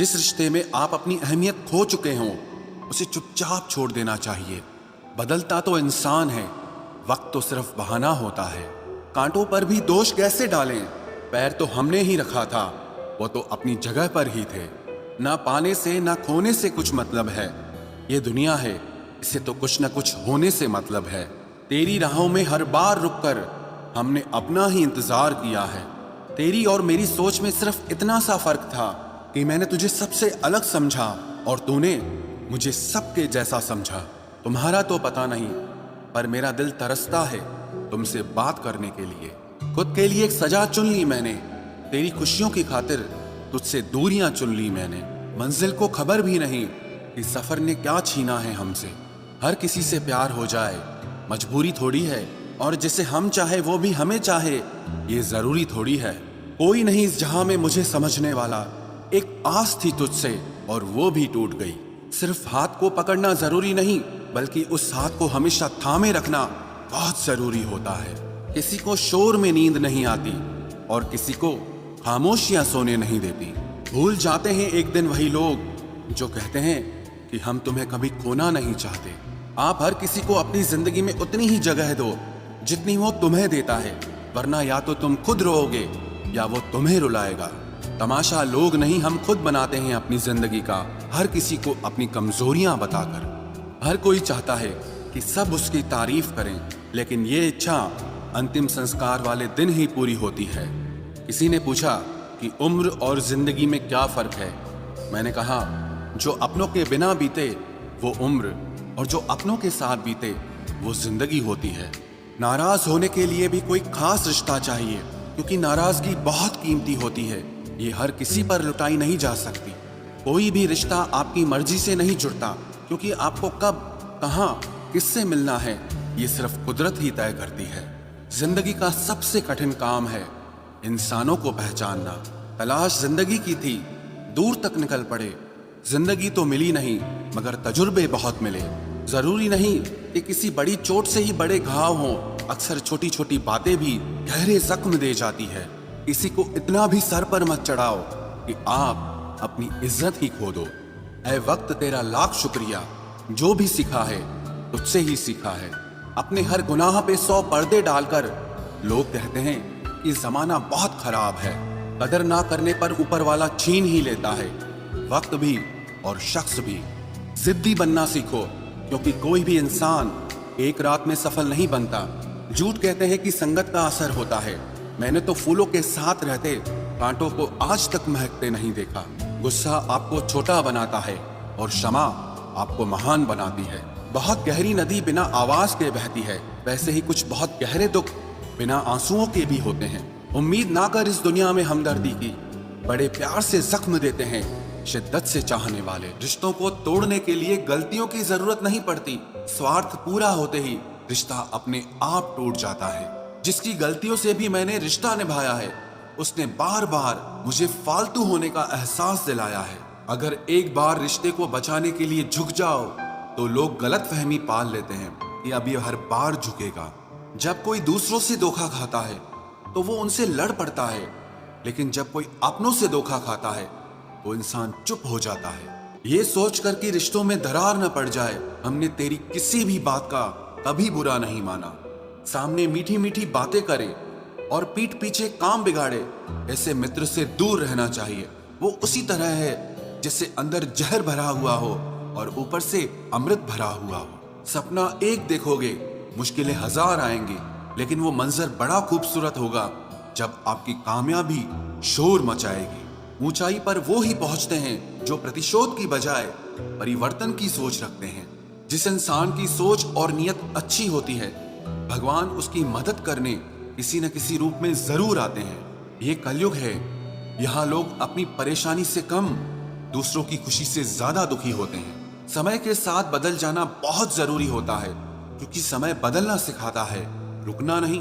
जिस रिश्ते में आप अपनी अहमियत खो चुके हों उसे चुपचाप छोड़ देना चाहिए। बदलता तो इंसान है, वक्त तो सिर्फ बहाना होता है। कांटों पर भी दोष कैसे डालें, पैर तो हमने ही रखा था, वो तो अपनी जगह पर ही थे। ना पाने से ना खोने से कुछ मतलब है, ये दुनिया है, इसे तो कुछ न कुछ होने से मतलब है। तेरी राहों में हर बार रुककर हमने अपना ही इंतजार किया है। तेरी और मेरी सोच में सिर्फ इतना सा फर्क था कि मैंने तुझे सबसे अलग समझा और तूने मुझे सबके जैसा समझा। तुम्हारा तो पता नहीं, पर मेरा दिल तरसता है तुमसे बात करने के लिए। खुद के लिए एक सजा चुन ली मैंने, तेरी खुशियों की खातिर तुझसे दूरियां चुन ली मैंने। मंजिल को खबर भी नहीं कि सफर ने क्या छीना है हमसे। हर किसी से प्यार हो जाए मजबूरी थोड़ी है, और जिसे हम चाहे वो भी हमें चाहे ये जरूरी थोड़ी है। कोई नहीं इस जहां में मुझे समझने वाला, एक आस थी तुझसे और वो भी टूट गई। सिर्फ हाथ को पकड़ना जरूरी नहीं, बल्कि उस हाथ को हमेशा थामे रखना बहुत जरूरी होता है। किसी को शोर में नींद नहीं आती और किसी को खामोशियां सोने नहीं देती। भूल जाते हैं एक दिन वही लोग जो कहते हैं कि हम तुम्हें कभी खोना नहीं चाहते। आप हर किसी को अपनी जिंदगी में उतनी ही जगह दो जितनी वो तुम्हें देता है, वरना या तो तुम खुद रोओगे या वो तुम्हें रुलाएगा। तमाशा लोग नहीं, हम खुद बनाते हैं अपनी जिंदगी का, हर किसी को अपनी कमजोरियां बताकर। हर कोई चाहता है कि सब उसकी तारीफ करें, लेकिन ये इच्छा अंतिम संस्कार वाले दिन ही पूरी होती है। किसी ने पूछा कि उम्र और जिंदगी में क्या फर्क है। मैंने कहा, जो अपनों के बिना बीते वो उम्र, और जो अपनों के साथ बीते वो जिंदगी होती है। नाराज होने के लिए भी कोई खास रिश्ता चाहिए, क्योंकि नाराजगी बहुत कीमती होती है, ये हर किसी पर लुटाई नहीं जा सकती। कोई भी रिश्ता आपकी मर्जी से नहीं जुड़ता, क्योंकि आपको कब, कहां, किससे मिलना है ये सिर्फ कुदरत ही तय करती है। जिंदगी का सबसे कठिन काम है इंसानों को पहचानना। तलाश जिंदगी की थी, दूर तक निकल पड़े। जिंदगी तो मिली नहीं, मगर तजुर्बे बहुत मिले। जरूरी नहीं कि किसी बड़ी चोट से ही बड़े घाव हों, अक्सर छोटी छोटी बातें भी गहरे जख्म दे जाती है। किसी को इतना भी सर पर मत चढ़ाओ कि आप अपनी इज्जत ही खो दो। ऐ वक्त तेरा लाख शुक्रिया, जो भी सीखा है तुझसे ही सीखा है। अपने हर गुनाह पे 100 पर्दे डालकर लोग कहते हैं कि जमाना बहुत खराब है। कदर ना करने पर ऊपर वाला छीन ही लेता है, वक्त भी और शख्स भी। जिद्दी बनना सीखो, क्योंकि कोई भी इंसान एक रात में सफल नहीं बनता। झूठ कहते हैं कि संगत का असर होता है। मैंने तो फूलों के साथ रहते कांटों को आज तक महकते नहीं देखा। गुस्सा आपको छोटा बनाता है और क्षमा आपको महान बनाती है। बहुत गहरी नदी बिना आवाज के बहती है, वैसे ही कुछ बहुत गहरे दुख बिना आंसुओं के भी होते हैं। उम्मीद ना कर इस दुनिया में हमदर्दी की, बड़े प्यार से जख्म देते हैं शिद्दत से चाहने वाले। रिश्तों को तोड़ने के लिए गलतियों की जरूरत नहीं पड़ती, स्वार्थ पूरा होते ही रिश्ता अपने आप टूट जाता है। जिसकी गलतियों से भी मैंने रिश्ता निभाया है, उसने बार बार मुझे फालतू होने का एहसास दिलाया है। अगर एक बार रिश्ते को बचाने के लिए झुक जाओ तो लोग गलत फहमी पाल लेते हैं कि अब ये हर बार झुकेगा। जब कोई दूसरों से धोखा खाता है तो वो उनसे लड़ पड़ता है, लेकिन जब कोई अपनों से धोखा खाता है तो इंसान चुप हो जाता है। ये सोचकर कि रिश्तों में दरार न पड़ जाए, हमने तेरी किसी भी बात का कभी बुरा नहीं माना। सामने मीठी मीठी बातें करे और पीठ पीछे काम बिगाड़े, ऐसे मित्र से दूर रहना चाहिए। वो उसी तरह है जैसे अंदर जहर भरा हुआ हो और ऊपर से अमृत भरा हुआ हो। सपना एक देखोगे, मुश्किलें 1000 आएंगी, लेकिन वो मंजर बड़ा खूबसूरत होगा जब आपकी कामयाबी शोर मचाएगी। ऊंचाई पर वो ही पहुंचते हैं जो प्रतिशोध की बजाय परिवर्तन की सोच रखते हैं। जिस इंसान की सोच और नियत अच्छी होती है, भगवान उसकी मदद करने किसी न किसी रूप में जरूर आते हैं। ये कलयुग है, यहाँ लोग अपनी परेशानी से कम दूसरों की खुशी से ज्यादा दुखी होते हैं। समय के साथ बदल जाना बहुत जरूरी होता है, क्योंकि समय बदलना सिखाता है, रुकना नहीं।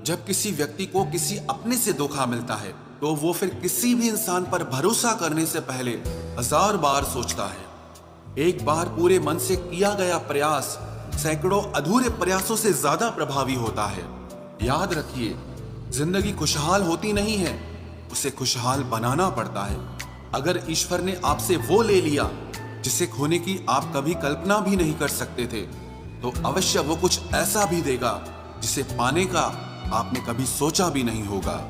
जब किसी व्यक्ति को किसी अपने से धोखा मिलता है तो वो फिर किसी भी इंसान पर भरोसा करने से पहले 1000 बार सोचता है। एक बार पूरे मन से किया गया प्रयास सैकड़ों अधूरे प्रयासों से ज्यादा प्रभावी होता है। याद रखिए, जिंदगी खुशहाल होती नहीं है, उसे खुशहाल बनाना पड़ता है। अगर ईश्वर ने आपसे वो ले लिया जिसे खोने की आप कभी कल्पना भी नहीं कर सकते थे, तो अवश्य वो कुछ ऐसा भी देगा जिसे पाने का आपने कभी सोचा भी नहीं होगा।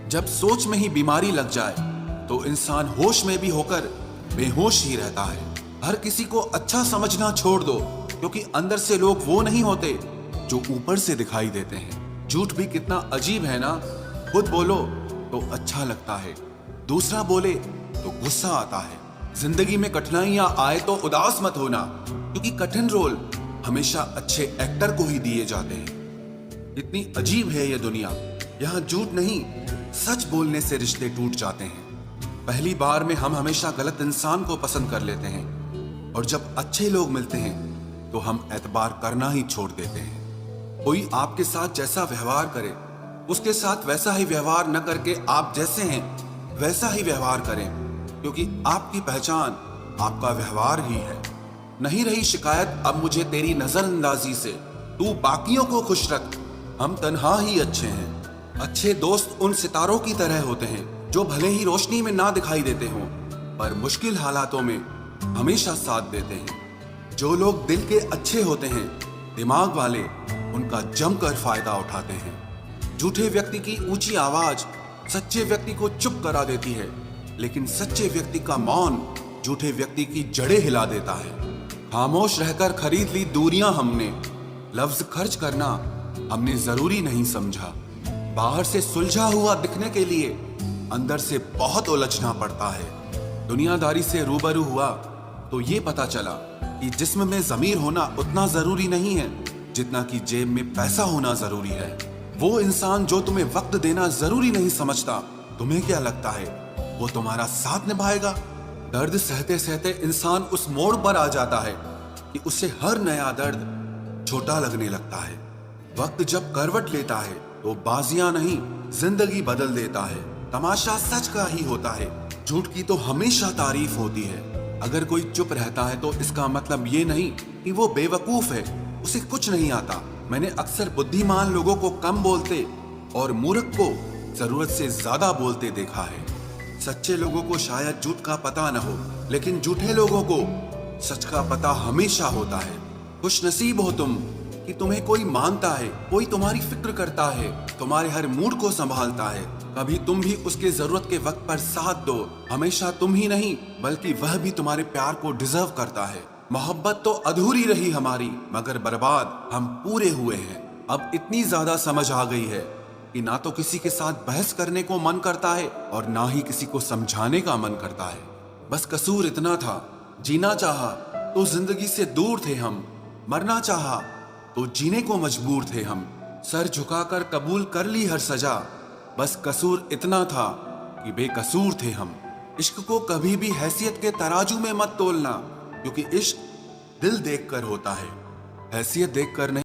जब सोच में ही बीमारी लग जाए तो इंसान होश में भी होकर बेहोश ही रहता है। हर किसी को अच्छा समझना छोड़ दो, क्योंकि अंदर से लोग वो नहीं होते जो ऊपर से दिखाई देते हैं। झूठ भी कितना अजीब है ना। खुद बोलो तो अच्छा लगता है, दूसरा बोले तो गुस्सा आता है। जिंदगी में कठिनाइयां आए तो उदास मत होना, क्योंकि कठिन रोल हमेशा अच्छे एक्टर को ही दिए जाते हैं। इतनी अजीब है ये दुनिया, यहाँ झूठ नहीं सच बोलने से रिश्ते टूट जाते हैं। पहली बार में हम हमेशा गलत इंसान को पसंद कर लेते हैं, और जब अच्छे लोग मिलते हैं तो हम एतबार करना ही छोड़ देते हैं। कोई आपके साथ जैसा व्यवहार करे, उसके साथ वैसा ही व्यवहार न करके आप जैसे हैं वैसा ही व्यवहार करें, क्योंकि आपकी पहचान आपका व्यवहार ही है। नहीं रही शिकायत अब मुझे तेरी नजरअंदाजी से, तू बाकियों को खुश रख, हम तन्हा ही अच्छे हैं। अच्छे दोस्त उन सितारों की तरह होते हैं जो भले ही रोशनी में ना दिखाई देते हों, पर मुश्किल हालातों में हमेशा साथ देते हैं। जो लोग दिल के अच्छे होते हैं, दिमाग वाले उनका जमकर फायदा उठाते हैं। झूठे व्यक्ति की ऊंची आवाज सच्चे व्यक्ति को चुप करा देती है, लेकिन सच्चे व्यक्ति का मौन झूठे व्यक्ति की जड़ें हिला देता है। खामोश रहकर खरीद ली दूरियां हमने, लफ्ज खर्च करना हमने जरूरी नहीं समझा। बाहर से सुलझा हुआ दिखने के लिए अंदर से बहुत उलझना पड़ता है। दुनियादारी से रूबरू हुआ तो ये पता चला कि जिस्म में जमीर होना उतना जरूरी नहीं है जितना कि जेब में पैसा होना जरूरी है। वो इंसान जो तुम्हें वक्त देना जरूरी नहीं समझता, तुम्हें क्या लगता है वो तुम्हारा साथ निभाएगा? दर्द सहते सहते इंसान उस मोड़ पर आ जाता है कि उसे हर नया दर्द छोटा लगने लगता है। वक्त जब करवट लेता है तो बाजियां नहीं जिंदगी बदल देता है। तमाशा सच का ही होता है, झूठ की तो हमेशा तारीफ होती है। अगर कोई चुप रहता है तो इसका मतलब ये नहीं कि वो बेवकूफ है, उसे कुछ नहीं आता। मैंने अक्सर बुद्धिमान लोगों को कम बोलते और मूर्ख को जरूरत से ज्यादा बोलते देखा है। सच्चे लोगों को शायद झूठ का पता न हो, लेकिन झूठे लोगों को सच का पता हमेशा होता है। खुशनसीब हो तुम कि तुम्हें कोई मानता है, कोई तुम्हारी फिक्र करता है, तुम्हारे हर मूड को संभालता है। कभी तुम भी उसके जरूरत के वक्त पर साथ दो। हमेशा तुम ही नहीं बल्कि वह भी तुम्हारे प्यार को डिजर्व करता है। मोहब्बत तो अधूरी रही हमारी, मगर बर्बाद हम पूरे हुए हैं। अब इतनी ज्यादा समझ आ गई है कि ना तो किसी के साथ बहस करने को मन करता है और ना ही किसी को समझाने का मन करता है। बस कसूर इतना था, जीना चाहा तो जिंदगी से दूर थे हम, मरना चाहा तो जीने को मजबूर थे हम। सर झुकाकर कबूल कर ली हर सजा, बस कसूर इतना था कि बेकसूर थे हम। इश्क को कभी भी हैसियत के तराजू में मत तोलना, क्योंकि इश्क दिल देखकर होता है, हैसियत देखकर नहीं।